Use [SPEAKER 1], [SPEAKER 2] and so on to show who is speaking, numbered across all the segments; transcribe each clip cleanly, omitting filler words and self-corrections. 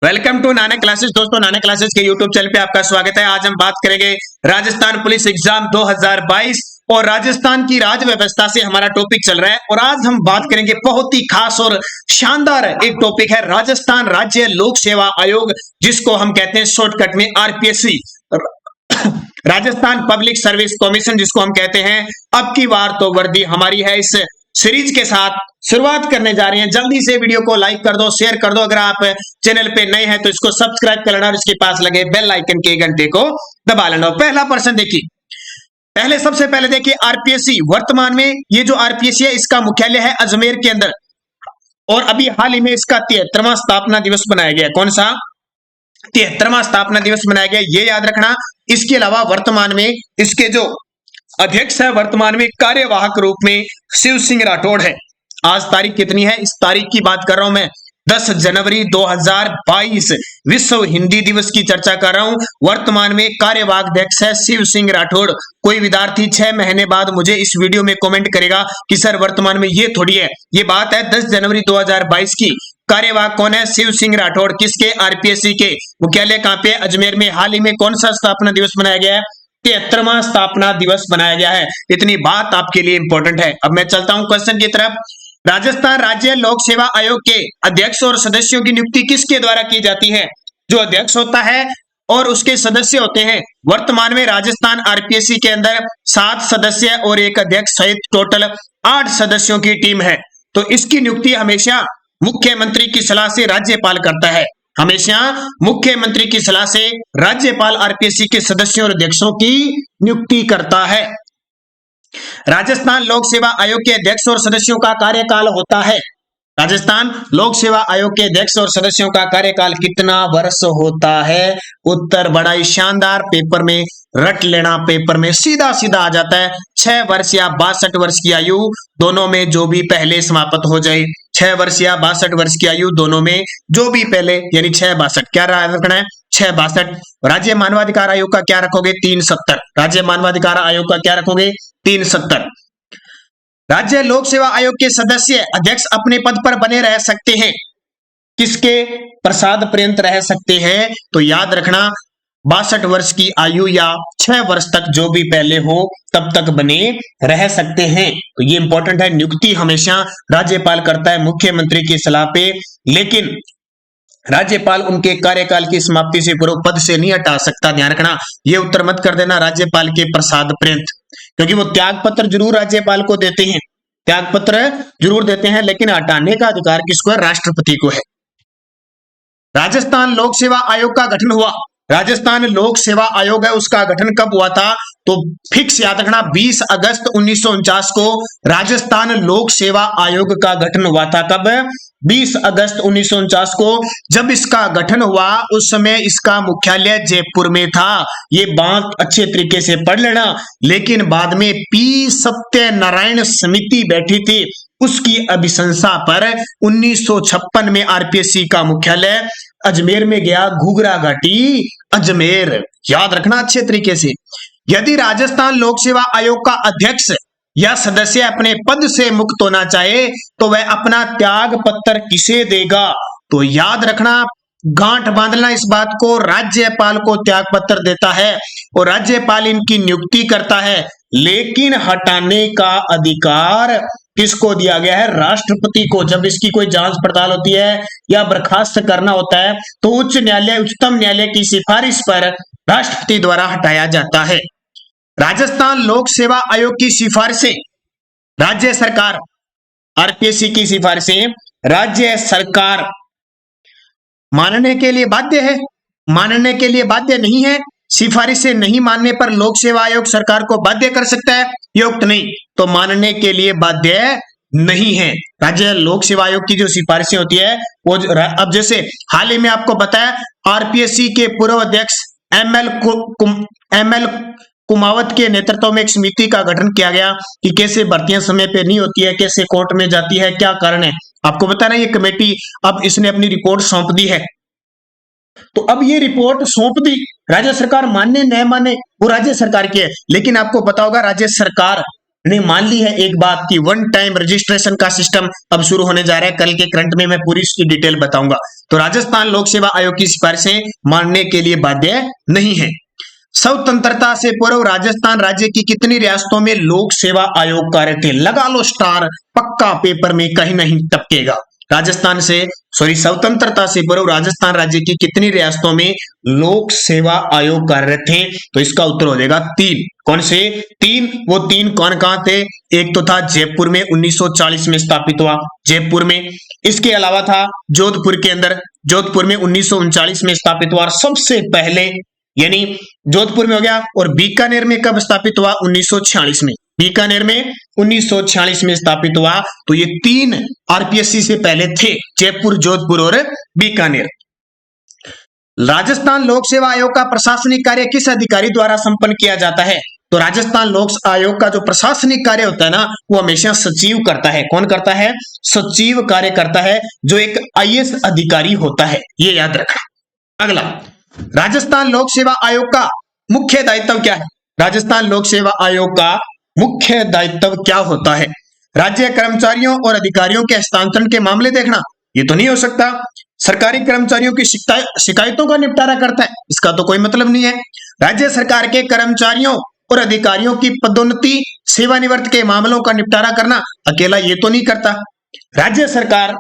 [SPEAKER 1] Welcome to Nanak classes. दोस्तों, Nanak classes के YouTube channel पे आपका स्वागत है। आज हम बात करेंगे राजस्थान पुलिस एग्जाम 2022 और राजस्थान की राज्य व्यवस्था से हमारा टॉपिक चल रहा है। और आज हम बात करेंगे बहुत ही खास और शानदार एक टॉपिक है, राजस्थान राज्य लोक सेवा आयोग, जिसको हम कहते हैं शॉर्टकट में RPSC, Rajasthan public service commission जिसको हम कहते हैं। अब की बार तो वर्दी हमारी है। इस सीरीज के साथ शुरुआत करने जा रहे हैं। जल्दी से वीडियो को लाइक कर दो, शेयर कर दो। अगर आप चैनल पे नए हैं तो इसको सब्सक्राइब कर लेना और इसके पास लगे बेल आइकन के घंटे को दबा लेना। पहला प्रश्न देखिए, सबसे पहले देखिए आरपीएससी। वर्तमान में ये जो आरपीएससी है इसका मुख्यालय है अजमेर के अंदर, और अभी हाल ही में इसका 73वां स्थापना दिवस बनाया गया। कौन सा? 73वां स्थापना दिवस बनाया गया, ये याद रखना। इसके अलावा वर्तमान में इसके जो अध्यक्ष है वर्तमान में कार्यवाहक रूप में शिव सिंह राठौड़ है। आज तारीख कितनी है? इस तारीख की बात कर रहा हूं मैं, 10 जनवरी 2022, विश्व हिंदी दिवस की चर्चा कर रहा हूं। वर्तमान में कार्यवाहक अध्यक्ष है शिव सिंह राठौड़। कोई विद्यार्थी 6 महीने बाद मुझे इस वीडियो में कमेंट करेगा कि सर वर्तमान में ये थोड़ी है, ये बात है 10 जनवरी 2022 की। कार्यवाहक कौन है? शिव सिंह राठौड़। किसके? आरपीएससी के। मुख्यालय कहां पे? अजमेर में। हाल ही में कौन सा स्थापना दिवस मनाया गया है? 73वां स्थापना दिवस बनाया गया है। इतनी बात आपके लिए इंपॉर्टेंट है। अब मैं चलता हूं क्वेश्चन की तरफ। राजस्थान राज्य लोक सेवा आयोग के अध्यक्ष और सदस्यों की नियुक्ति किसके द्वारा की जाती है? जो अध्यक्ष होता है और उसके सदस्य होते हैं। वर्तमान में राजस्थान आरपीएससी के अंदर 7 सदस्य और एक अध्यक्ष सहित टोटल 8 सदस्यों की टीम है। तो इसकी नियुक्ति हमेशा मुख्यमंत्री की सलाह से राज्यपाल करता है। हमेशा मुख्यमंत्री की सलाह से राज्यपाल आरपीएससी के सदस्यों और अध्यक्षों की नियुक्ति करता है। राजस्थान लोक सेवा आयोग के अध्यक्ष और सदस्यों का कार्यकाल होता है। राजस्थान लोक सेवा आयोग के अध्यक्ष और सदस्यों का कार्यकाल कितना वर्ष होता है? उत्तर बड़ा ही शानदार, पेपर में रट लेना, पेपर में सीधा सीधा आ जाता है। 6 वर्ष या 62 वर्ष की आयु, दोनों में जो भी पहले समाप्त हो जाए। 6 वर्ष या 62 वर्ष की आयु, दोनों में जो भी पहले, यानी 662। क्या रखना है? 662। राज्य मानवाधिकार आयोग का क्या रखोगे? 370। राज्य मानवाधिकार आयोग का क्या रखोगे? 370। राज्य लोक सेवा आयोग के सदस्य अध्यक्ष अपने पद पर बने रह सकते हैं। किसके प्रसाद पर्यंत रह सकते हैं? तो याद रखना 62 वर्ष की आयु या 6 वर्ष तक जो भी पहले हो तब तक बने रह सकते हैं। तो ये इंपॉर्टेंट है। नियुक्ति हमेशा राज्यपाल करता है मुख्यमंत्री की सलाह पे, लेकिन राज्यपाल उनके कार्यकाल की समाप्ति से पूर्व पद से नहीं हटा सकता। ध्यान रखना, ये उत्तर मत कर देना राज्यपाल के प्रसाद पर्यंत, क्योंकि वो त्याग पत्र जरूर राज्यपाल को देते हैं, त्याग पत्र जरूर देते हैं, लेकिन हटाने का अधिकार किसको है? राष्ट्रपति को है। राजस्थान लोक सेवा आयोग का गठन हुआ। राजस्थान लोक सेवा आयोग है, उसका गठन कब हुआ था? तो फिक्स याद रखना, 20 अगस्त 1949 को राजस्थान लोक सेवा आयोग का गठन हुआ था। कब? 20 अगस्त 1949 को। जब इसका गठन हुआ उस समय इसका मुख्यालय जयपुर में था। ये बात अच्छे तरीके से पढ़ लेना। लेकिन बाद में पी सत्यनारायण समिति बैठी थी, उसकी अभिशंसा पर 1956 में आरपीएससी का मुख्यालय अजमेर में गया। घूघरा घाटी, अजमेर। याद रखना अच्छे तरीके से। यदि राजस्थान लोक सेवा आयोग का अध्यक्ष या सदस्य अपने पद से मुक्त होना चाहे तो वह अपना त्याग पत्र किसे देगा? तो याद रखना, गांठ बांधना इस बात को, राज्यपाल को त्याग पत्र देता है और राज्यपाल इनकी नियुक्ति करता है, लेकिन हटाने का अधिकार किसको दिया गया है? राष्ट्रपति को। जब इसकी कोई जांच पड़ताल होती है या बर्खास्त करना होता है तो उच्च न्यायालय, उच्चतम न्यायालय की सिफारिश पर राष्ट्रपति द्वारा हटाया जाता है। राजस्थान लोक सेवा आयोग की सिफारिशें राज्य सरकार, आरपीएससी की सिफारिशें राज्य सरकार मानने के लिए बाध्य है, मानने के लिए बाध्य नहीं है। सिफारिशें नहीं मानने पर लोक सेवा आयोग सरकार को बाध्य कर सकता है? युक्त नहीं, तो मानने के लिए बाध्य नहीं है। राज्य लोक सेवा आयोग की जो सिफारिशें होती है वो अब जैसे हाल ही में आपको बताया, आरपीएससी के पूर्व अध्यक्ष एमएल कुमावत के नेतृत्व में एक समिति का गठन किया गया कि कैसे भर्तियां समय पे नहीं होती है, कैसे कोर्ट में जाती है, क्या कारण है। आपको बताना ये कमेटी, अब इसने अपनी रिपोर्ट सौंप दी है। तो अब ये रिपोर्ट सौंप दी, राज्य सरकार माने न माने वो राज्य सरकार की है, लेकिन आपको पता होगा राज्य सरकार यानी मान ली है एक बात की वन टाइम रजिस्ट्रेशन का सिस्टम अब शुरू होने जा रहा है। कल के करंट में मैं पूरी इसकी डिटेल बताऊंगा। तो राजस्थान लोक सेवा आयोग की सिफारिशें मानने के लिए बाध्य नहीं है। स्वतंत्रता से पूर्व राजस्थान राज्य की कितनी रियासतों में लोक सेवा आयोग कार्य थे? लगा लो स्टार, पक्का पेपर में कहीं नहीं टपकेगा। राजस्थान से स्वतंत्रता से पूर्व राजस्थान राज्य की कितनी रियासतों में लोक सेवा आयोग कार्यरत थे? तो इसका उत्तर हो जाएगा 3। कौन से 3? वो 3 कौन कहां थे? एक तो था जयपुर में 1940 में स्थापित हुआ, जयपुर में। इसके अलावा था जोधपुर के अंदर, जोधपुर में 1939 में स्थापित हुआ। और सबसे पहले यानी जोधपुर में हो गया। और बीकानेर में कब स्थापित हुआ? 1946 में। बीकानेर में 1946 में स्थापित हुआ। तो ये 3 आरपीएससी से पहले थे, जयपुर, जोधपुर और बीकानेर। राजस्थान लोक सेवा आयोग का प्रशासनिक कार्य किस अधिकारी द्वारा संपन्न किया जाता है? तो राजस्थान लोक आयोग का जो प्रशासनिक कार्य होता है ना, वो हमेशा सचिव करता है। कौन करता है? सचिव कार्य करता है, जो एक आईएएस अधिकारी होता है, ये याद रखना। अगला, राजस्थान लोक सेवा आयोग का मुख्य दायित्व क्या है? राजस्थान लोक सेवा आयोग का मुख्य दायित्व क्या होता है? राज्य कर्मचारियों और अधिकारियों के हस्तांतरण के मामले देखना, ये तो नहीं हो सकता। सरकारी कर्मचारियों की शिकायतों का निपटारा करता है, इसका तो कोई मतलब नहीं है। राज्य सरकार के कर्मचारियों और अधिकारियों की पदोन्नति, सेवानिवृत्त के मामलों का निपटारा करना, अकेला ये तो नहीं करता। राज्य सरकार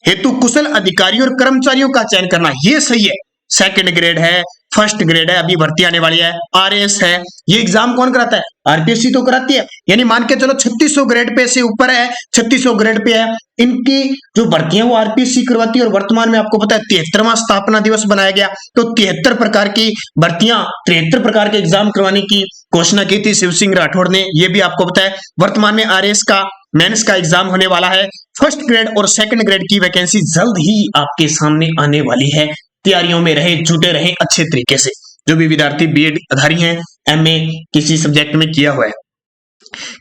[SPEAKER 1] हेतु कुशल अधिकारियों और कर्मचारियों का चयन करना, ये सही है। सेकंड ग्रेड है, फर्स्ट ग्रेड है, अभी भर्ती आने वाली है, आरएस है, ये एग्जाम कौन कराता है? आरपीएससी तो कराती है। यानी मान के चलो 3600 ग्रेड पे से ऊपर है, 3600 ग्रेड पे है, इनकी जो भर्तियां वो आरपीएससी करवाती है। और वर्तमान में आपको पता है 73वां स्थापना दिवस बनाया गया, तो 73 प्रकार की भर्तियां, 73 प्रकार के एग्जाम करवाने की घोषणा की थी शिव सिंह राठौड़ ने, ये भी आपको पता है। वर्तमान में आरएस का मेंस का एग्जाम होने वाला है। फर्स्ट ग्रेड और सेकंड ग्रेड की वैकेंसी जल्द ही आपके सामने आने वाली है। तैयारियों में रहे, जुटे रहे अच्छे तरीके से। जो भी विद्यार्थी बीएड धारी हैं, एमए किसी सब्जेक्ट में किया हुआ है।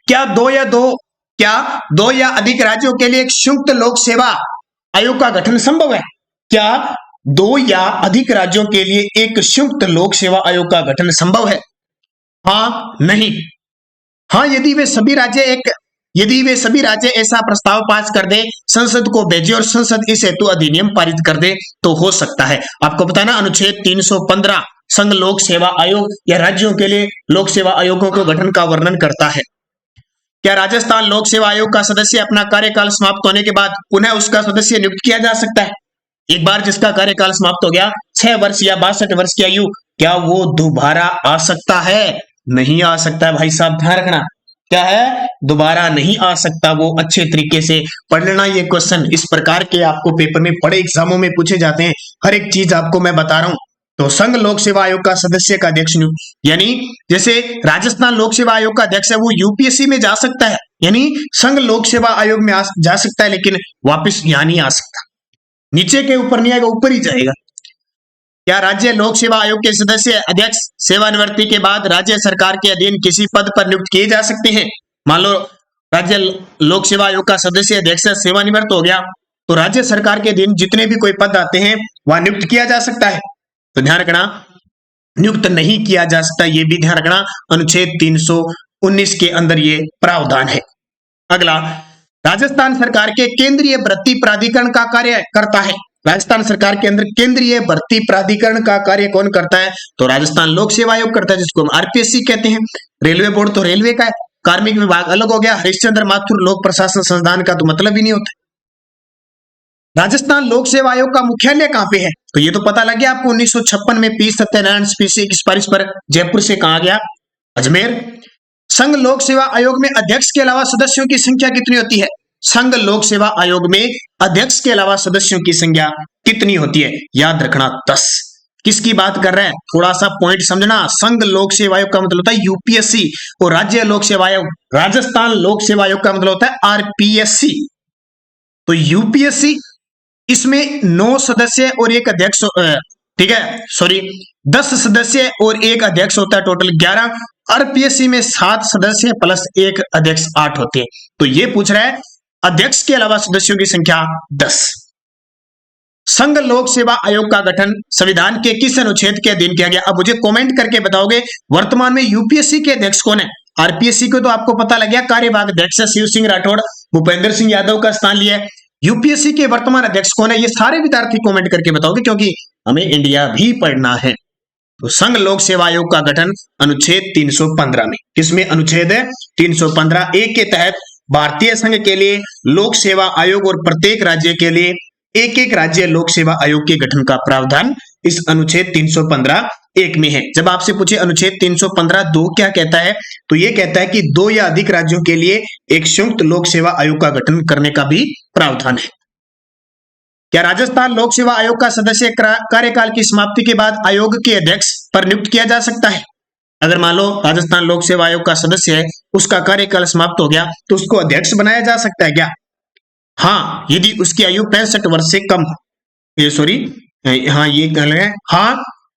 [SPEAKER 1] क्या दो या अधिक राज्यों के लिए एक संयुक्त लोक सेवा आयोग का गठन संभव है? क्या 2 या अधिक राज्यों के लिए एक संयुक्त लोक सेवा आयोग का गठन संभव है? हाँ, नहीं। हाँ, यदि वे सभी राज्य ऐसा प्रस्ताव पास कर दे, संसद को भेजे और संसद इस हेतु अधिनियम पारित कर दे, तो हो सकता है। आपको पता है ना, अनुच्छेद 315 संघ लोक सेवा आयोग या राज्यों के लिए लोक सेवा आयोगों के गठन का वर्णन करता है। क्या राजस्थान लोक सेवा आयोग का सदस्य अपना कार्यकाल समाप्त होने के बाद पुनः उसका सदस्य नियुक्त किया जा सकता है? एक बार जिसका कार्यकाल समाप्त हो गया, 6 वर्ष या 62 वर्ष की आयु, क्या वो दोबारा आ सकता है? नहीं आ सकता भाई साहब, ध्यान रखना। क्या है? दोबारा नहीं आ सकता। वो अच्छे तरीके से पढ़ लेना। ये क्वेश्चन इस प्रकार के आपको पेपर में, बड़े एग्जामों में पूछे जाते हैं। हर एक चीज आपको मैं बता रहा हूं। तो संघ लोक सेवा आयोग का सदस्य का अध्यक्ष, यानी जैसे राजस्थान लोक सेवा आयोग का अध्यक्ष है, वो यूपीएससी में जा सकता है, यानी संघ लोक सेवा आयोग में जा सकता है, लेकिन वापिस यहां नहीं आ सकता। नीचे के ऊपर नहीं आएगा, ऊपर ही जाएगा। क्या राज्य लोक सेवा आयोग के सदस्य अध्यक्ष सेवानिवृत्ति के बाद राज्य सरकार के अधीन किसी पद पर नियुक्त किए जा सकते हैं? मान लो राज्य लोक सेवा आयोग का सदस्य अध्यक्ष सेवानिवृत्त हो गया, तो राज्य सरकार के अधीन जितने भी कोई पद आते हैं वहां नियुक्त किया जा सकता है। तो ध्यान रखना, नियुक्त नहीं किया जा सकता, ये भी ध्यान रखना। अनुच्छेद 319 के अंदर ये प्रावधान है। अगला, राजस्थान सरकार के केंद्रीय भर्ती प्राधिकरण का कार्य करता है। राजस्थान सरकार के अंदर केंद्रीय भर्ती प्राधिकरण का कार्य कौन करता है? तो राजस्थान लोक सेवा आयोग करता है, जिसको हम आरपीएससी कहते हैं। रेलवे बोर्ड तो रेलवे का है, कार्मिक विभाग अलग हो गया। हरिश्चंद्र माथुर लोक प्रशासन संस्थान का तो मतलब ही नहीं होता। राजस्थान लोक सेवा आयोग का मुख्यालय कहां पे है? तो ये तो पता लग गया आपको, 1956 में पी सत्यनारायण स्पीसी की सिफारिश पर जयपुर से कहा गया, अजमेर। संघ लोक सेवा आयोग में अध्यक्ष के अलावा सदस्यों की संख्या कितनी होती है? संघ लोक सेवा आयोग में अध्यक्ष के अलावा सदस्यों की संख्या कितनी होती है? याद रखना 10। किसकी बात कर रहे हैं? थोड़ा सा पॉइंट समझना। संघ लोक सेवा आयोग का मतलब होता है यूपीएससी, और राज्य लोक सेवा आयोग, राजस्थान लोक सेवा आयोग का मतलब होता है आरपीएससी। तो यूपीएससी, इसमें 9 सदस्य और एक अध्यक्ष, ठीक है, सॉरी 10 सदस्य और एक अध्यक्ष होता है, टोटल 11। आरपीएससी में 7 सदस्य प्लस एक अध्यक्ष 8 होते हैं। तो ये पूछ रहा है अध्यक्ष के अलावा सदस्यों की संख्या 10। संघ लोक सेवा आयोग का गठन संविधान के किस अनुच्छेद के अधीन किया गया? अब मुझे कमेंट करके बताओगे वर्तमान में यूपीएससी के अध्यक्ष कौन है? आरपीएससी को तो आपको पता लग गया, कार्यवाहक अध्यक्ष शिव सिंह राठौड़ भूपेंद्र सिंह यादव का स्थान लिया है। यूपीएससी के वर्तमान अध्यक्ष कौन है, ये सारे विद्यार्थी कमेंट करके बताओगे, क्योंकि हमें इंडिया भी पढ़ना है। तो संघ लोक सेवा आयोग का गठन अनुच्छेद 315 में, किसमें अनुच्छेद 315 एक के तहत भारतीय संघ के लिए लोक सेवा आयोग और प्रत्येक राज्य के लिए एक एक राज्य लोक सेवा आयोग के गठन का प्रावधान इस अनुच्छेद 315 एक में है। जब आपसे पूछे अनुच्छेद 315 दो क्या कहता है, तो ये कहता है कि दो या अधिक राज्यों के लिए एक संयुक्त लोक सेवा आयोग का गठन करने का भी प्रावधान है। क्या राजस्थान लोक सेवा आयोग का सदस्य कार्यकाल की समाप्ति के बाद आयोग के अध्यक्ष पर नियुक्त किया जा सकता है? अगर मान लो राजस्थान लोक सेवा आयोग का सदस्य है, उसका कार्यकाल समाप्त हो गया, तो उसको अध्यक्ष बनाया जा सकता है क्या? हाँ, यदि उसकी आयु 65 वर्ष से कम हो,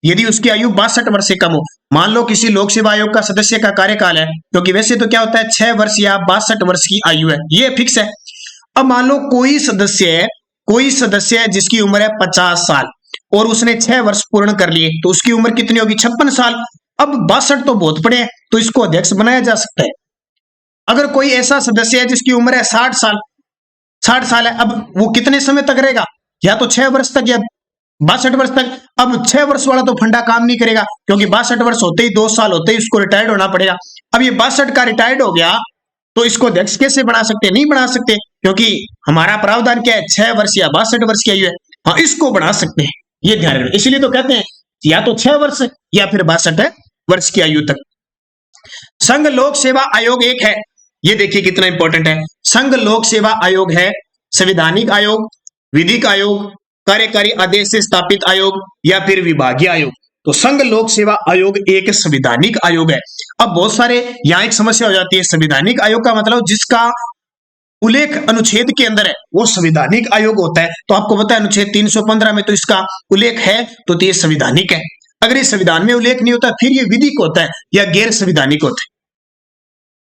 [SPEAKER 1] यदि उसकी आयु 62 वर्ष से कम हो। मान लो किसी लोक सेवा आयोग का सदस्य का कार्यकाल है, क्योंकि वैसे तो क्या होता है 6 वर्ष या 62 वर्ष की आयु है, ये फिक्स है। अब मान लो कोई सदस्य है जिसकी उम्र है 50 साल और उसने 6 वर्ष पूर्ण कर लिए, तो उसकी उम्र कितनी होगी? 56 साल। अब 62 तो बहुत पड़े हैं, तो इसको अध्यक्ष बनाया जा सकता है। अगर कोई ऐसा सदस्य है जिसकी उम्र है 60 साल है, अब वो कितने समय तक रहेगा? या तो 6 वर्ष तक या 62 वर्ष तक। अब 6 वर्ष वाला तो फंडा काम नहीं करेगा, क्योंकि 62 वर्ष होते ही 2 साल होते ही उसको रिटायर्ड होना पड़ेगा। अब ये 62 का रिटायर्ड हो गया, तो इसको अध्यक्ष कैसे बना सकते? नहीं बना सकते, क्योंकि हमारा प्रावधान क्या है? 6 वर्ष या 62 वर्ष की आयु है। हाँ, इसको बना सकते हैं, ये ध्यान रखना। इसलिए तो कहते हैं या तो 6 वर्ष या फिर 62 वर्ष की आयु तक। संघ लोक सेवा आयोग एक है, ये देखिए कितना इंपॉर्टेंट है। संघ लोक सेवा आयोग है संवैधानिक आयोग, विधिक आयोग, कार्यकारी आदेश से स्थापित आयोग या फिर विभागीय आयोग। तो संघ लोक सेवा आयोग एक संवैधानिक आयोग है। अब बहुत सारे यहाँ एक समस्या हो जाती है, संवैधानिक आयोग का मतलब जिसका उल्लेख अनुच्छेद के अंदर है वो संवैधानिक आयोग होता है। तो आपको पता है अनुच्छेद 315 में तो इसका उल्लेख है, तो ये संवैधानिक है। अगर ये संविधान में उल्लेख नहीं होता फिर ये विधिक होता है या गैर संवैधानिक होता है।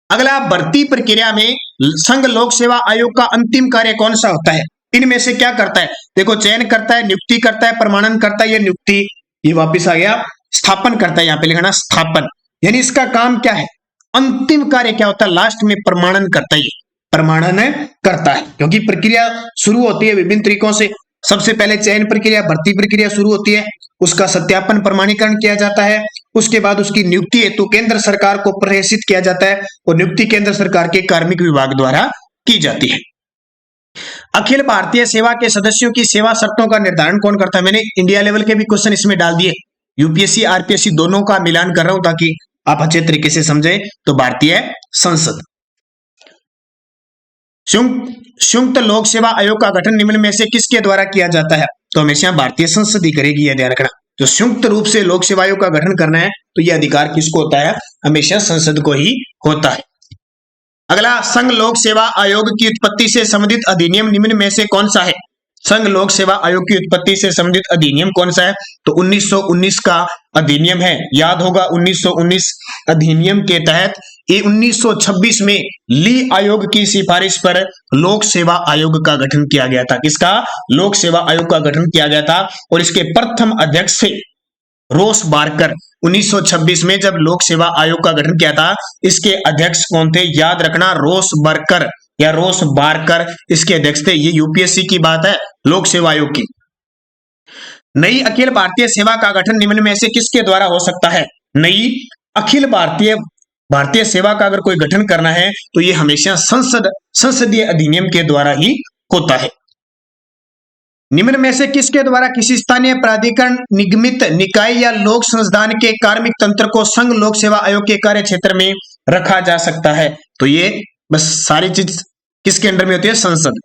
[SPEAKER 1] अगला, भर्ती प्रक्रिया में संघ लोक सेवा आयोग का अंतिम कार्य कौन सा होता है? इनमें से क्या करता है? देखो, चयन करता है, नियुक्ति करता है, प्रमाणन करता है, या नियुक्ति, ये वापिस आ गया, स्थापन करता है। यहाँ पे लिखना स्थापन, यानी इसका काम क्या है? अंतिम कार्य क्या होता है? लास्ट में प्रमाणन करता है, प्रमाणन करता है। क्योंकि प्रक्रिया शुरू होती है विभिन्न तरीकों से। सबसे पहले चयन प्रक्रिया, भर्ती प्रक्रिया शुरू होती है, उसका सत्यापन प्रमाणीकरण किया जाता है। उसके बाद उसकी नियुक्ति हेतु केंद्र सरकार को प्रेषित किया जाता है और नियुक्ति केंद्र सरकार के कार्मिक विभाग द्वारा की जाती है। अखिल भारतीय सेवा के सदस्यों की सेवा शर्तों का निर्धारण कौन करता है? मैंने इंडिया लेवल के भी क्वेश्चन इसमें डाल दिए, यूपीएससी आरपीएससी दोनों का मिलान कर रहा हूं ताकि आप अच्छे तरीके से समझें। तो भारतीय संसद। संयुक्त लोक सेवा आयोग का गठन निम्न में से किसके द्वारा किया जाता है? तो हमेशा भारतीय संसद ही करेगी, यह ध्यान रखना। तो संयुक्त रूप से लोक सेवा आयोग का गठन करना है तो यह अधिकार किसको होता है? हमेशा संसद को ही होता है। अगला, संघ लोक सेवा आयोग की उत्पत्ति से संबंधित अधिनियम निम्न में से कौन सा है? संघ लोक सेवा आयोग की उत्पत्ति से संबंधित अधिनियम कौन सा है? तो 1919 का अधिनियम है। याद होगा 1919 अधिनियम के तहत ये 1926 में ली आयोग की सिफारिश पर लोक सेवा आयोग का गठन किया गया था। किसका? लोक सेवा आयोग का गठन किया गया था और इसके प्रथम अध्यक्ष थे रोस बारकर। 1926 में जब लोक सेवा आयोग का गठन किया था, इसके अध्यक्ष कौन थे? याद रखना, रोस बारकर या रोस बारकर इसके अध्यक्ष थे। ये यूपीएससी की बात है, लोक सेवा आयोग की। नई अखिल भारतीय सेवा का गठन निम्न में से किसके द्वारा हो सकता है? नई अखिल भारतीय सेवा का अगर कोई गठन करना है तो ये हमेशा संसदीय अधिनियम के द्वारा ही होता है। निम्न में से किसके द्वारा किसी स्थानीय प्राधिकरण, निगमित निकाय या लोक संस्थान के कार्मिक तंत्र को संघ लोक सेवा आयोग के कार्य क्षेत्र में रखा जा सकता है? तो ये बस सारी चीज किसके अंडर में होती है? संसद।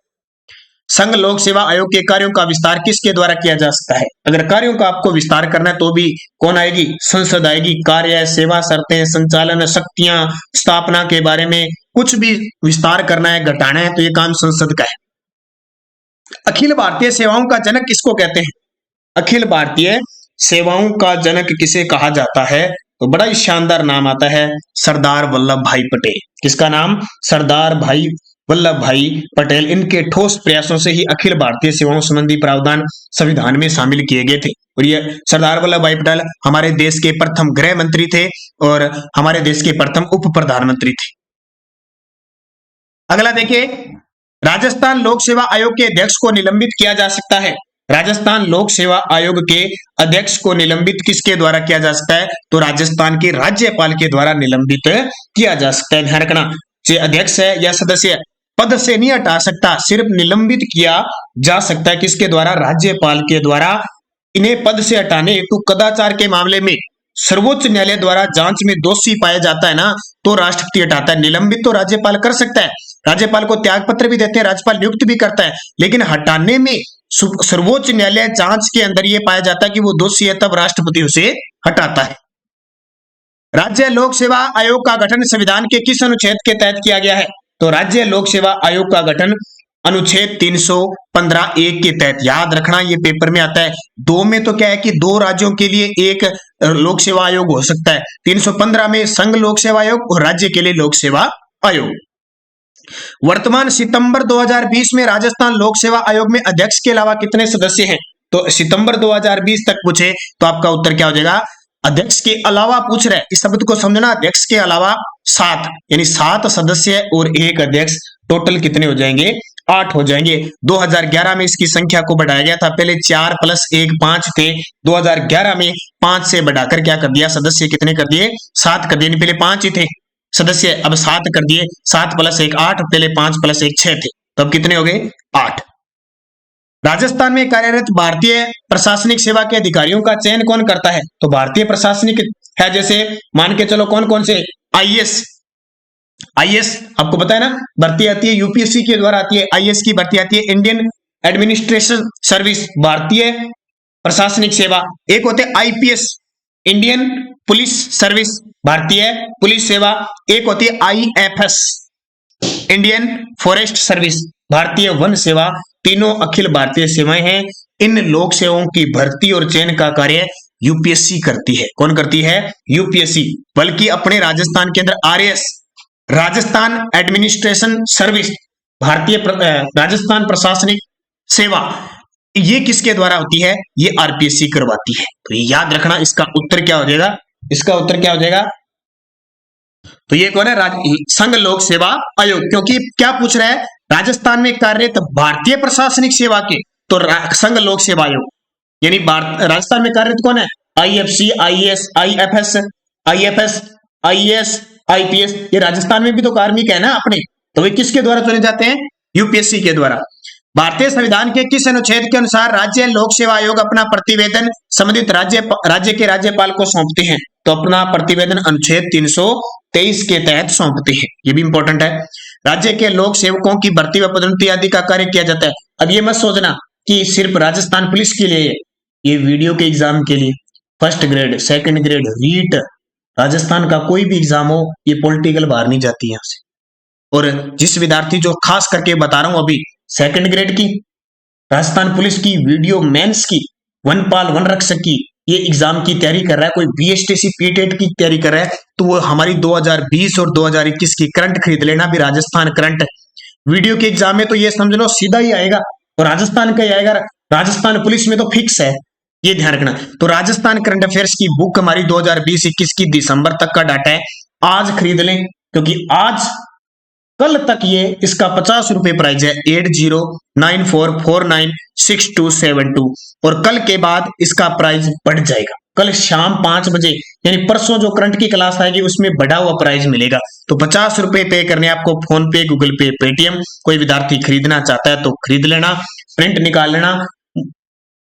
[SPEAKER 1] संघ लोक सेवा आयोग के कार्यों का विस्तार किसके द्वारा किया जा सकता है? अगर कार्यों का आपको विस्तार करना है तो भी कौन आएगी? संसद आएगी। कार्य, सेवा शर्तें, संचालन, शक्तियां, स्थापना के बारे में कुछ भी विस्तार करना है, घटाना है, तो ये काम संसद का है। अखिल भारतीय सेवाओं का जनक किसको कहते हैं? अखिल भारतीय सेवाओं का जनक किसे कहा जाता है? तो बड़ा ही शानदार नाम आता है, सरदार वल्लभ भाई पटेल। किसका नाम? सरदार वल्लभ भाई पटेल, इनके ठोस प्रयासों से ही अखिल भारतीय सेवाओं संबंधी प्रावधान संविधान में शामिल किए गए थे। और ये सरदार वल्लभ भाई पटेल हमारे देश के प्रथम गृह मंत्री थे और हमारे देश के प्रथम उप प्रधानमंत्री थे। अगला देखिए, राजस्थान लोक सेवा आयोग के अध्यक्ष को निलंबित किया जा सकता है। राजस्थान लोक सेवा आयोग के अध्यक्ष को निलंबित किसके द्वारा किया जा सकता है? तो राजस्थान के राज्यपाल के द्वारा निलंबित किया जा सकता है। ध्यान रखना, जो अध्यक्ष है या सदस्य पद से नहीं हटा सकता, सिर्फ निलंबित किया जा सकता है। किसके द्वारा? राज्यपाल के द्वारा। इन्हें पद से हटाने हेतु कदाचार के मामले में सर्वोच्च न्यायालय द्वारा जांच में दोषी पाया जाता है ना, तो राष्ट्रपति हटाता है। निलंबित तो राज्यपाल कर सकता है, राज्यपाल को त्याग पत्र भी देते हैं, राज्यपाल नियुक्त भी करता है, लेकिन हटाने में सर्वोच्च न्यायालय जांच के अंदर यह पाया जाता है कि वो दोषी है, तब राष्ट्रपति उसे हटाता है। राज्य लोक सेवा आयोग का गठन संविधान के किस अनुच्छेद के तहत किया गया है? तो राज्य लोक सेवा आयोग का गठन अनुच्छेद 315(1) के तहत। याद रखना, ये पेपर में आता है। दो में तो क्या है कि दो राज्यों के लिए एक लोक सेवा आयोग हो सकता है। 315 में संघ लोक सेवा आयोग और राज्य के लिए लोक सेवा आयोग। वर्तमान सितंबर 2020 में राजस्थान लोक सेवा आयोग में अध्यक्ष के अलावा कितने सदस्य हैं? तो सितंबर 2020 तक पूछे तो आपका उत्तर क्या हो जाएगा? अध्यक्ष के अलावा पूछ रहे, इस शब्द को समझना, अध्यक्ष के अलावा 7, यानी 7 सदस्य और एक अध्यक्ष, टोटल कितने हो जाएंगे? 8 हो जाएंगे। 2011 में इसकी संख्या को बढ़ाया गया था, पहले 4 + 1 5 थे। 2011 में 5 से बढ़ाकर क्या कर दिया? सदस्य कितने कर दिए? 7 कर दिए। पहले 5 ही थे सदस्य, अब 7 कर दिए। 7 + 1 8, पहले 5 + 1 6 थे, तो अब कितने हो गए? 8। राजस्थान में कार्यरत भारतीय प्रशासनिक सेवा के अधिकारियों का चयन कौन करता है? तो भारतीय प्रशासनिक है, जैसे मान के चलो कौन कौन से? आईएएस आपको पता है ना, भर्ती आती है यूपीएससी के द्वारा आती है। आईएएस की भर्ती आती है इंडियन एडमिनिस्ट्रेशन सर्विस, भारतीय प्रशासनिक सेवा। एक होते आईपीएस, इंडियन पुलिस सर्विस, भारतीय पुलिस सेवा। एक होती है आईएफएस, इंडियन फॉरेस्ट सर्विस, भारतीय वन सेवा। तीनों अखिल भारतीय सेवाएं हैं। इन लोक सेवाओं की भर्ती और चयन का कार्य यूपीएससी करती है। कौन करती है? यूपीएससी। बल्कि अपने राजस्थान के अंदर आरएएस, राजस्थान एडमिनिस्ट्रेशन सर्विस, भारतीय राजस्थान प्रशासनिक सेवा, ये किसके द्वारा होती है? ये आरपीएससी करवाती है। तो ये याद रखना, इसका उत्तर क्या हो जाएगा? इसका उत्तर क्या हो जाएगा? तो ये कौन है? संघ लोक सेवा आयोग। क्योंकि क्या पूछ रहा है? राजस्थान में कार्यरत भारतीय प्रशासनिक सेवा के, तो संघ लोक सेवा आयोग, यानी राजस्थान में कार्यरत कौन है? IFC, IAS, IFS, IAS, IPS, ये राजस्थान में भी तो कार्मिक है ना अपने, तो वे किसके द्वारा चुने जाते हैं? यूपीएससी के द्वारा। भारतीय संविधान के किस अनुच्छेद के अनुसार राज्य लोक सेवा आयोग अपना प्रतिवेदन संबंधित राज्य के राज्यपाल को सौंपते हैं? तो अपना प्रतिवेदन अनुच्छेद 323 के तहत सौंपते हैं। ये भी इंपॉर्टेंट है। राज्य के लोक सेवकों की भर्ती व पदोन्नति आदि का कार्य किया जाता है। अब ये मत सोचना कि सिर्फ राजस्थान पुलिस के लिए, ये वीडियो के एग्जाम के लिए, first grade, second grade, REET, Rajasthan का कोई भी एग्जाम हो, ये पॉलिटिकल बाहर नहीं जाती यहां से। और जिस विद्यार्थी जो खास करके बता रहा हूं अभी, सेकंड ग्रेड की, राजस्थान पुलिस की, वीडियो मेंस की, वन पाल वन रक्षक की, ये एग्जाम की तैयारी कर रहा है, कोई बीएसटीसी पीटेट की तैयारी कर रहा है, तो वो हमारी 2020 और 2021 की करंट खरीद लेना, भी राजस्थान करंट। वीडियो के एग्जाम में तो ये समझ लो सीधा ही आएगा, और राजस्थान का ही आएगा। राजस्थान पुलिस में तो फिक्स है, ये ध्यान रखना। तो राजस्थान करंट अफेयर्स की बुक हमारी 2020-21 की दिसंबर तक का डाटा है, आज खरीद लें, क्योंकि आज कल तक ये इसका 50 रुपए प्राइस है, 8094496272, और कल के बाद इसका प्राइस बढ़ जाएगा। कल शाम 5 बजे, यानी परसों जो करंट की क्लास आएगी उसमें बढ़ा हुआ प्राइस मिलेगा। तो 50 रुपए पे करने आपको, फोन पे, गूगल पे, पेटीएम। कोई विद्यार्थी खरीदना चाहता है तो खरीद लेना, प्रिंट निकाल लेना।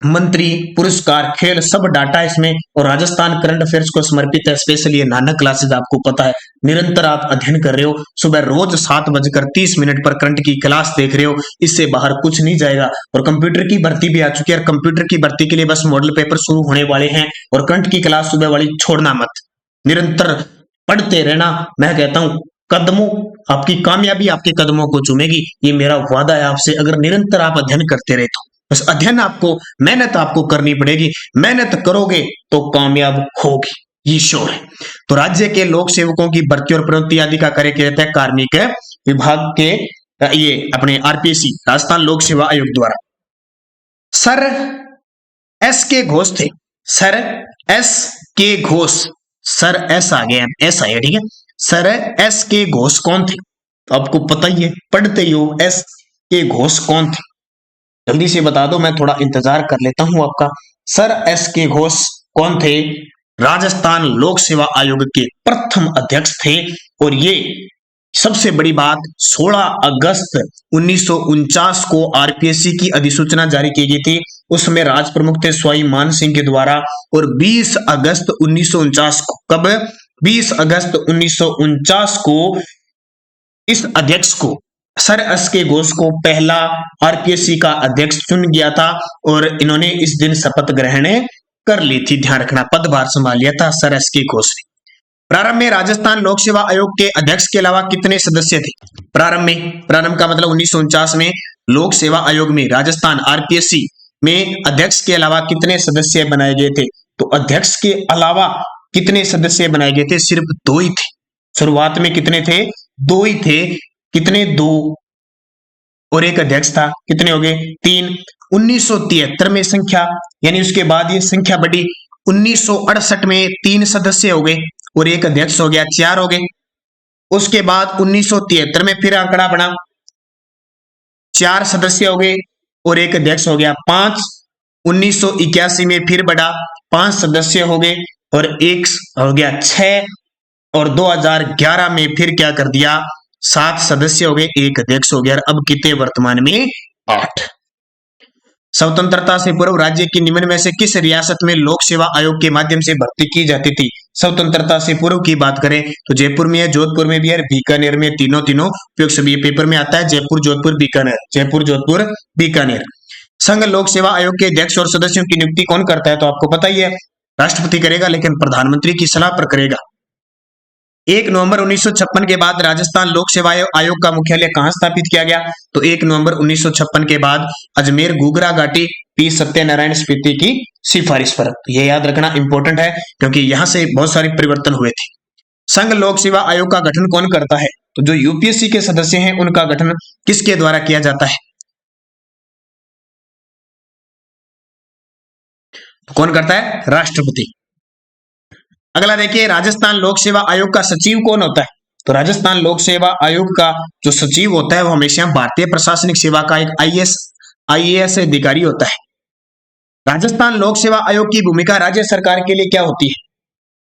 [SPEAKER 1] मंत्री, पुरस्कार, खेल, सब डाटा इसमें, और राजस्थान करंट अफेयर्स को समर्पित है। स्पेशली ये नानक क्लासेस, आपको पता है निरंतर आप अध्ययन कर रहे हो, सुबह रोज 7:30 पर करंट की क्लास देख रहे हो, इससे बाहर कुछ नहीं जाएगा। और कंप्यूटर की भर्ती भी आ चुकी है, और कंप्यूटर की भर्ती के लिए बस मॉडल पेपर शुरू होने वाले हैं, और करंट की क्लास सुबह वाली छोड़ना मत, निरंतर पढ़ते रहना। मैं कहता हूं कदमों, आपकी कामयाबी आपके कदमों को चूमेगी, ये मेरा वादा है आपसे। अगर निरंतर आप अध्ययन करते रहे तो, बस अध्ययन आपको, मेहनत आपको करनी पड़ेगी, मेहनत करोगे तो कामयाब होगी, ये श्योर है। तो राज्य के लोक सेवकों की भर्ती और पदोन्नति आदि का कार्य किया जाता है कार्मिक विभाग के ये अपने आरपीएससी राजस्थान लोक सेवा आयोग द्वारा। सर एस के घोष थे, सर एस के घोष, सर एस आ गया, एस आया, ठीक है। सर एस के घोष कौन थे? तो आपको पता ही है, पढ़ते ही हो, एस के घोष कौन थे? जल्दी से बता दो, मैं थोड़ा इंतजार कर लेता हूं आपका। सर एस के घोष कौन थे? राजस्थान लोक सेवा आयोग के प्रथम अध्यक्ष थे। और ये सबसे बड़ी बात, 16 अगस्त 1949 को आरपीएससी की अधिसूचना जारी की गई थी। उसमें राज प्रमुख थे स्वाई मान सिंह के द्वारा। और 20 अगस्त 1949 को, कब? 20 अगस्त 1949 को इस अध्यक्ष को, सर एस के घोष को पहला आरपीएससी का अध्यक्ष चुन गया था। और इन्होंने इस दिन शपथ ग्रहण कर ली थी, ध्यान रखना, पदभार संभाल लिया था सर एस के घोष ने। प्रारंभ में राजस्थान लोक सेवा आयोग के अध्यक्ष के अलावा कितने सदस्य थे? प्रारंभ का मतलब 1949 में लोक सेवा आयोग में राजस्थान आरपीएससी में अध्यक्ष के अलावा कितने सदस्य बनाए गए थे? तो अध्यक्ष के अलावा कितने सदस्य बनाए गए थे? सिर्फ 2 ही थे। शुरुआत में कितने थे? 2 ही थे। कितने? 2 और एक अध्यक्ष था, कितने हो गए? 3। 1973 में संख्या, यानी उसके बाद ये संख्या बढ़ी, 1968 में 3 सदस्य हो गए और एक अध्यक्ष हो गया, 4 हो गए। उसके बाद 1973 में फिर आंकड़ा बढ़ा, 4 सदस्य हो गए और एक अध्यक्ष हो गया, 5। 1981 में फिर बढ़ा, 5 सदस्य हो गए और एक हो गया, 6। और 2011 में फिर क्या कर दिया, 7 सदस्य हो गए, एक अध्यक्ष हो गया। अब कितने वर्तमान में? 8। स्वतंत्रता से पूर्व राज्य की निम्न में से किस रियासत में लोक सेवा आयोग के माध्यम से भर्ती की जाती थी? स्वतंत्रता से पूर्व की बात करें तो जयपुर में है, जोधपुर में भी है, बीकानेर में, तीनों उपयोग सभी पेपर में आता है, जयपुर, जोधपुर, बीकानेर, जयपुर, जोधपुर, बीकानेर। संघ लोक सेवा आयोग के अध्यक्ष और सदस्यों की नियुक्ति कौन करता है? तो आपको पता ही है, राष्ट्रपति करेगा, लेकिन प्रधानमंत्री की सलाह पर करेगा। 1 नवंबर 1956 के बाद राजस्थान लोक सेवा आयोग का मुख्यालय कहां स्थापित किया गया? तो 1 नवंबर 1956 के बाद अजमेर घूघरा घाटी पी सत्यनारायण स्पीति की सिफारिश पर। यह याद रखना इंपॉर्टेंट है क्योंकि यहां से बहुत सारे परिवर्तन हुए थे। संघ लोक सेवा आयोग का गठन कौन करता है? तो जो यूपीएससी के सदस्य हैं उनका गठन किसके द्वारा किया जाता है? कौन करता है? राष्ट्रपति। अगला देखिए, राजस्थान लोक सेवा आयोग का सचिव कौन होता है? तो राजस्थान लोक सेवा आयोग का जो सचिव होता है वो हमेशा भारतीय प्रशासनिक सेवा का एक आईएएस अधिकारी होता है। राजस्थान लोक सेवा आयोग की भूमिका राज्य सरकार के लिए क्या होती है?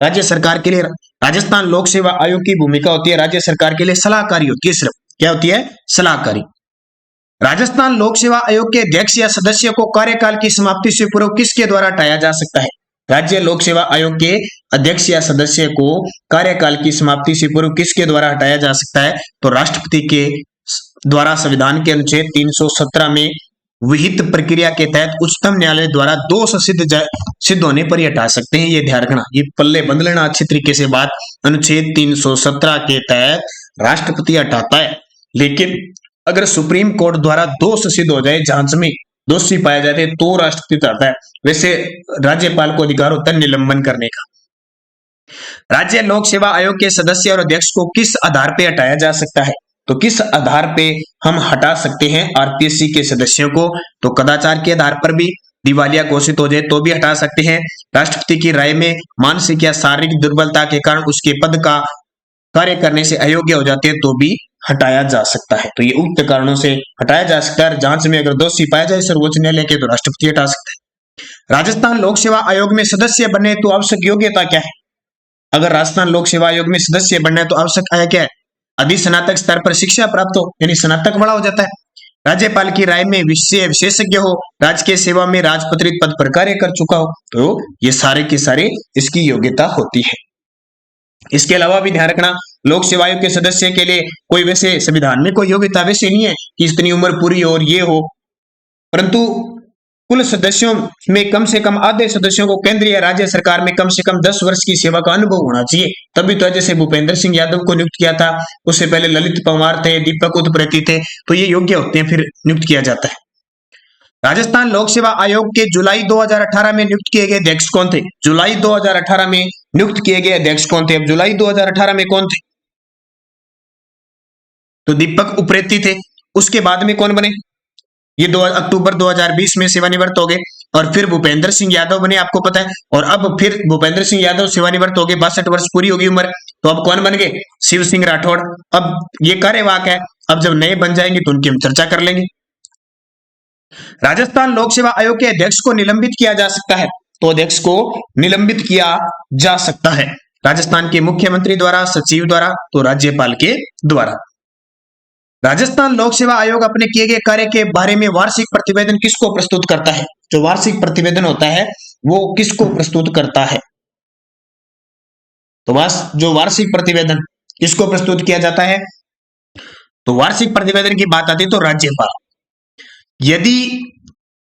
[SPEAKER 1] राज्य सरकार के लिए राजस्थान लोक सेवा आयोग की भूमिका होती है, राज्य सरकार के लिए सलाहकारी होती है, सिर्फ क्या होती है? सलाहकारी। राजस्थान लोक सेवा आयोग के अध्यक्ष या सदस्य को कार्यकाल की समाप्ति से पूर्व किसके द्वारा हटाया जा सकता है? राज्य लोक सेवा आयोग के अध्यक्ष या सदस्य को कार्यकाल की समाप्ति से पूर्व किसके द्वारा हटाया जा सकता है? तो राष्ट्रपति के द्वारा संविधान के अनुच्छेद 317 में विहित प्रक्रिया के तहत उच्चतम न्यायालय द्वारा दोष सिद्ध होने पर ही हटा सकते हैं। ये ध्यान रखना, ये पल्ले बंध लेना अच्छी तरीके से बात। अनुच्छेद 317 के तहत राष्ट्रपति हटाता है, लेकिन अगर सुप्रीम कोर्ट द्वारा दोष सिद्ध हो जाए, जांच में दोषी पाया जाते तो राष्ट्रपति हटाता है। वैसे राज्यपाल को अधिकार होता है निलंबन करने का। राज्य लोक सेवा आयोग के सदस्य और अध्यक्ष को किस आधार पे हटाया जा सकता है? तो किस आधार पे हम हटा सकते हैं आरपीएससी के सदस्यों को? तो कदाचार के आधार पर भी, दिवालिया घोषित हो जाए तो भी हटा सकते हैं, राष्ट्रपति की राय में मानसिक या शारीरिक दुर्बलता के कारण उसके पद का कार्य करने से अयोग्य हो जाते हैं तो भी हटाया जा सकता है। तो ये उक्त कारणों से हटाया जा सकता है। जांच में अगर दोषी पाया जाए सर्वोच्च न्यायालय के तो राष्ट्रपति हटा सकता है। राजस्थान लोक सेवा आयोग में सदस्य बनने तो आवश्यक योग्यता क्या है? अगर राजस्थान लोक सेवा आयोग में सदस्य बनना है तो आवश्यक आया क्या है? अधि स्नातक स्तर पर शिक्षा प्राप्त हो, यानी स्नातक बड़ा हो जाता है, राज्यपाल की राय में विषय विशेषज्ञ हो, राजकीय सेवा में राजपत्रित पद पर कार्य कर चुका हो, तो ये सारे के सारे इसकी योग्यता होती है। इसके अलावा भी ध्यान रखना, लोक सेवा आयोग के सदस्य के लिए कोई वैसे संविधान में कोई योग्यता वैसे नहीं है कि इतनी उम्र पूरी हो और ये हो, परंतु कुल सदस्यों में कम से कम आधे सदस्यों को केंद्रीय या राज्य सरकार में कम से कम 10 वर्ष की सेवा का अनुभव होना चाहिए। तभी तो जैसे भूपेंद्र सिंह यादव को नियुक्त किया था, उससे पहले ललित पंवार थे, दीपक उतप्रेती थे, तो ये योग्य होते हैं, फिर नियुक्त किया जाता है। राजस्थान लोक सेवा आयोग के जुलाई 2018 में नियुक्त किए गए अध्यक्ष कौन थे? जुलाई 2018 में नियुक्त किए गए अध्यक्ष कौन थे? अब जुलाई 2018 में कौन थे? तो दीपक उप्रेती थे। उसके बाद में कौन बने, ये 2 अक्टूबर 2020 में सेवानिवृत्त हो गए। और फिर भूपेंद्र सिंह यादव बने, आपको पता है। और अब फिर भूपेंद्र सिंह यादव सेवानिवृत्त हो गए, 62 वर्ष पूरी होगी उम्र। तो अब कौन बन गए, शिव सिंह राठौड़। अब ये कार्यवाहक है, अब जब नए बन जाएंगे तो उनकी हम चर्चा कर लेंगे। राजस्थान लोक सेवा आयोग के अध्यक्ष को निलंबित किया जा सकता है, तो अध्यक्ष को निलंबित किया जा सकता है राजस्थान के मुख्यमंत्री द्वारा, सचिव द्वारा, तो राज्यपाल के द्वारा। राजस्थान लोक सेवा आयोग अपने किए गए कार्य के बारे में वार्षिक प्रतिवेदन किसको प्रस्तुत करता है, जो वार्षिक प्रतिवेदन होता है वो किसको प्रस्तुत करता है, तो जो वार्षिक प्रतिवेदन किसको प्रस्तुत किया जाता है, तो वार्षिक प्रतिवेदन की बात आती है तो राज्यपाल। यदि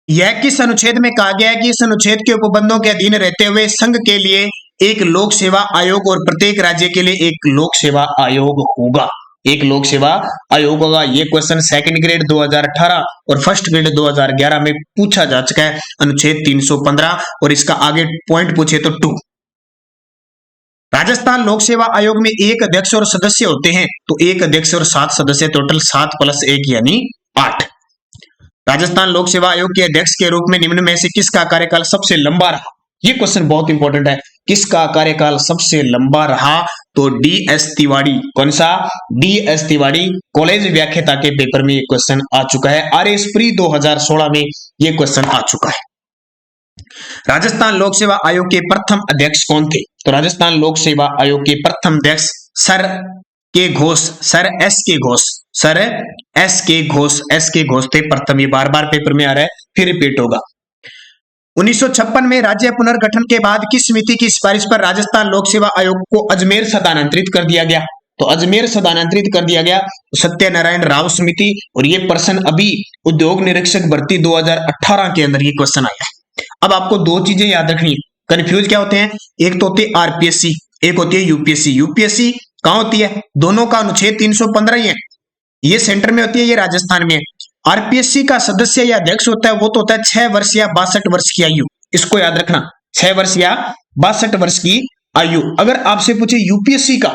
[SPEAKER 1] यह किस अनुच्छेद में कहा गया है कि इस अनुच्छेद के उपबंधों के अधीन रहते हुए संघ के लिए एक लोक सेवा आयोग और प्रत्येक राज्य के लिए एक लोक सेवा आयोग होगा, एक लोक सेवा आयोग होगा। ये क्वेश्चन सेकंड ग्रेड 2018 और फर्स्ट ग्रेड 2011 में पूछा जा चुका है, अनुच्छेद 315, और इसका आगे पॉइंट पूछे तो 2। राजस्थान लोक सेवा आयोग में एक अध्यक्ष और सदस्य होते हैं, तो एक अध्यक्ष और 7 सदस्य, टोटल 7 + 1 यानी 8। राजस्थान लोक सेवा आयोग के अध्यक्ष के रूप में निम्न में से किसका कार्यकाल सबसे लंबा रहा, ये क्वेश्चन बहुत इंपॉर्टेंट है, किसका कार्यकाल सबसे लंबा रहा, तो DS तिवारी। कौन सा, DS तिवारी। कॉलेज व्याख्याता के पेपर में ये क्वेश्चन आ चुका है, RS प्री 2016 में ये क्वेश्चन आ चुका है। राजस्थान लोक सेवा आयोग के प्रथम अध्यक्ष कौन थे, तो राजस्थान लोक सेवा आयोग के प्रथम अध्यक्ष सर के घोष, सर S के घोष, सर S के घोष थे प्रथम। ये बार बार पेपर में आ रहा है, फिर रिपीट होगा। 1956 में राज्य पुनर्गठन के बाद किस समिति की सिफारिश पर राजस्थान लोक सेवा आयोग को अजमेर स्थानांतरित कर दिया गया, तो अजमेर स्थानांतरित कर दिया गया सत्यनारायण राव समिति। और ये प्रश्न अभी उद्योग निरीक्षक भर्ती 2018 के अंदर ये क्वेश्चन आया है। अब आपको 2 चीजें याद रखनी है, कंफ्यूज क्या होते हैं, एक तो होती है RPSC, एक होती है UPSC। UPSC कहां होती है, दोनों का अनुच्छेद 315 ही है, ये सेंटर में होती है, ये राजस्थान में है। RPSC का सदस्य या अध्यक्ष होता है वो तो होता है 6 वर्ष या 62 वर्ष की आयु, इसको याद रखना, 6 वर्ष या 62 वर्ष की आयु। अगर आपसे पूछे UPSC का,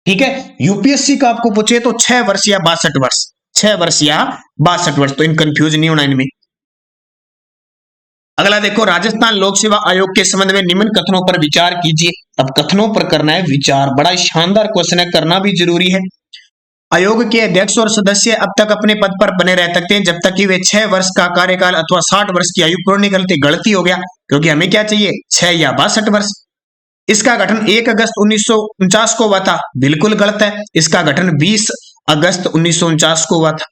[SPEAKER 1] ठीक है, UPSC का आपको पूछे तो 6 वर्ष या 62 वर्ष, 6 वर्ष या 62 वर्ष, तो इन कंफ्यूज नहीं होना इनमें। अगला देखो, राजस्थान लोक सेवा आयोग के संबंध में निम्न कथनों पर विचार कीजिए। अब कथनों पर करना है विचार, बड़ा शानदार क्वेश्चन है, करना भी जरूरी है। आयोग के अध्यक्ष और सदस्य अब तक अपने पद पर बने रह सकते हैं जब तक कि वे 6 वर्ष का कार्यकाल अथवा 60 वर्ष की आयु पूर्ण नहीं करते। गलती हो गया, क्योंकि हमें क्या चाहिए, 6 या 62 वर्ष। इसका गठन 1 अगस्त 1949 को हुआ था, बिल्कुल गलत है। इसका गठन 20 अगस्त 1949 को हुआ था।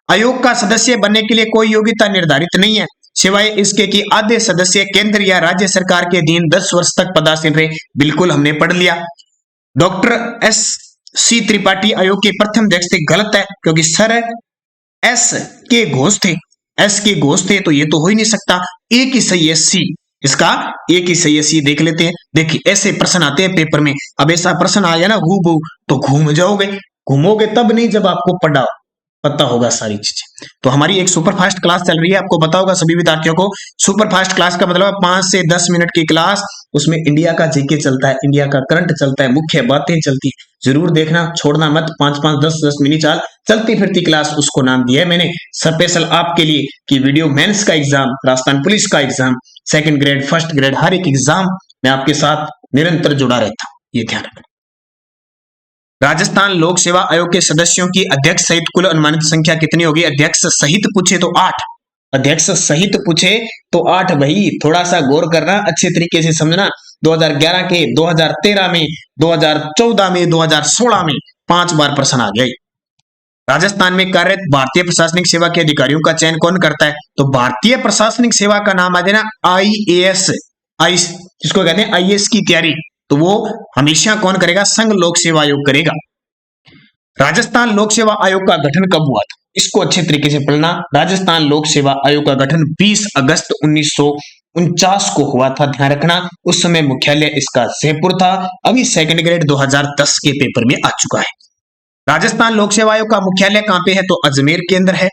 [SPEAKER 1] आयोग का सदस्य बनने के लिए कोई योग्यता निर्धारित नहीं है, सिवाय इसके कि आधे सदस्य केंद्र या राज्य सरकार के अधीन 10 वर्ष तक पदासीन रहे, बिल्कुल हमने पढ़ लिया। डॉक्टर SC त्रिपाठी आयोग के प्रथम अध्यक्ष थे, गलत है, क्योंकि सर S के घोष थे, S के घोष थे, तो ये तो हो ही नहीं सकता। एक ही सही है C, इसका एक ही सही है C। देख लेते हैं, देखिए ऐसे प्रश्न आते हैं पेपर में। अब ऐसा प्रश्न आ गया ना हूबहू, तो घूम जाओगे, घूमोगे तब नहीं जब आपको पता होगा सारी चीजें। तो हमारी एक सुपरफास्ट क्लास चल रही है, आपको पता होगा सभी विद्यार्थियों को। सुपरफास्ट क्लास का मतलब 5 से 10 मिनट की क्लास, उसमें इंडिया का जीके चलता है, इंडिया का करंट चलता है, मुख्य बातें चलती है, जरूर देखना, छोड़ना मत। 5-5, 10-10 मिनट चाल चलती फिरती क्लास, उसको नाम दिया है मैंने स्पेशल आपके लिए कि वीडियो मेंस का एग्जाम, राजस्थान पुलिस का exam, second grade, first grade, हर एक एग्जाम में आपके साथ निरंतर जुड़ा रहता हूं, ये ध्यान रखना। राजस्थान लोक सेवा आयोग के सदस्यों की अध्यक्ष सहित कुल अनुमानित संख्या कितनी होगी? अध्यक्ष सहित पूछे तो 8, अध्यक्ष सहित पूछे तो 8। भाई थोड़ा सा गौर करना, अच्छे तरीके से समझना। 2011 के, 2013 में, 2014 में, 2016 में 5 बार प्रश्न आ गया। राजस्थान में कार्यरत भारतीय प्रशासनिक सेवा के अधिकारियों का चयन कौन करता है? तो भारतीय प्रशासनिक सेवा का नाम आ जाना IAS, जिसको कहते हैं IAS की तैयारी, तो वो हमेशा कौन करेगा? संघ लोक सेवा आयोग करेगा। राजस्थान लोक सेवा आयोग का गठन कब हुआ था? इसको अच्छे तरीके से पढ़ना। राजस्थान लोक सेवा आयोग का गठन 20 अगस्त 1949 को हुआ था, ध्यान रखना। उस समय मुख्यालय इसका जयपुर था। अभी सेकंड ग्रेड 2010 के पेपर में आ चुका है। राजस्थान लोक सेवा आयोग का मुख्यालय कहां पे है? तो अजमेर के अंदर है।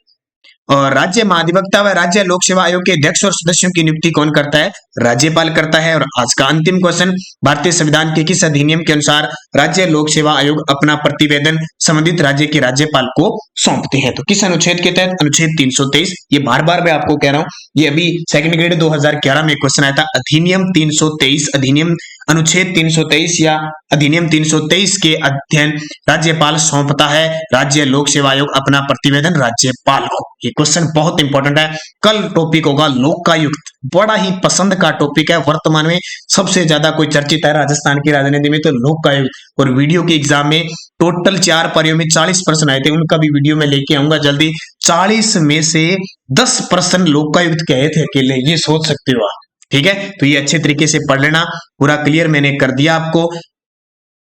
[SPEAKER 1] और राज्य महाधिवक्ता व राज्य लोक सेवा आयोग के अध्यक्ष और सदस्यों की नियुक्ति कौन करता है? राज्यपाल करता है। और आज का अंतिम क्वेश्चन, भारतीय संविधान के किस अधिनियम के अनुसार राज्य लोक सेवा आयोग अपना प्रतिवेदन संबंधित राज्य के राज्यपाल को सौंपते हैं? तो किस अनुच्छेद के तहत? अनुच्छेद 323। ये बार बार मैं आपको कह रहा हूं, ये अभी सेकंड ग्रेड 2011 में क्वेश्चन आया था। अधिनियम 323, अधिनियम अनुच्छेद 323 या अधिनियम 323 के अध्ययन राज्यपाल सौंपता है। राज्य लोक सेवा आयोग अपना प्रतिवेदन राज्यपाल को। ये क्वेश्चन बहुत इंपॉर्टेंट है। कल टॉपिक होगा लोकायुक्त, बड़ा ही पसंद का टॉपिक है। वर्तमान में सबसे ज्यादा कोई चर्चित है राजस्थान की राजनीति में तो लोकायुक्त। और वीडियो के एग्जाम में टोटल 4 पारियों में 40 प्रश्न आए थे, उनका भी वीडियो में लेके आऊंगा जल्दी। 40 में से 10 प्रश्न लोकायुक्त के आए थे अकेले, ये सोच सकते हो आप। ठीक है, तो ये अच्छे तरीके से पढ़ लेना, पूरा क्लियर मैंने कर दिया आपको।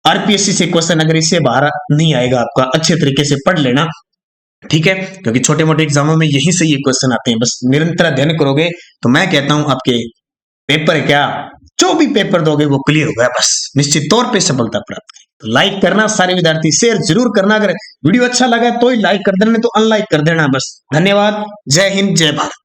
[SPEAKER 1] आरपीएससी से क्वेश्चन अगर इससे बाहर नहीं आएगा आपका, अच्छे तरीके से पढ़ लेना, ठीक है, क्योंकि छोटे मोटे एग्जामों में यही से ये क्वेश्चन आते हैं। बस निरंतर अध्ययन करोगे तो मैं कहता हूं आपके पेपर क्या, जो भी पेपर दोगे वो क्लियर होगा, बस निश्चित तौर पे सफलता प्राप्त। तो लाइक करना सारे विद्यार्थी, शेयर जरूर करना। अगर वीडियो अच्छा लगा तो ही लाइक कर देना, नहीं तो अनलाइक कर देना बस। धन्यवाद, जय हिंद, जय भारत।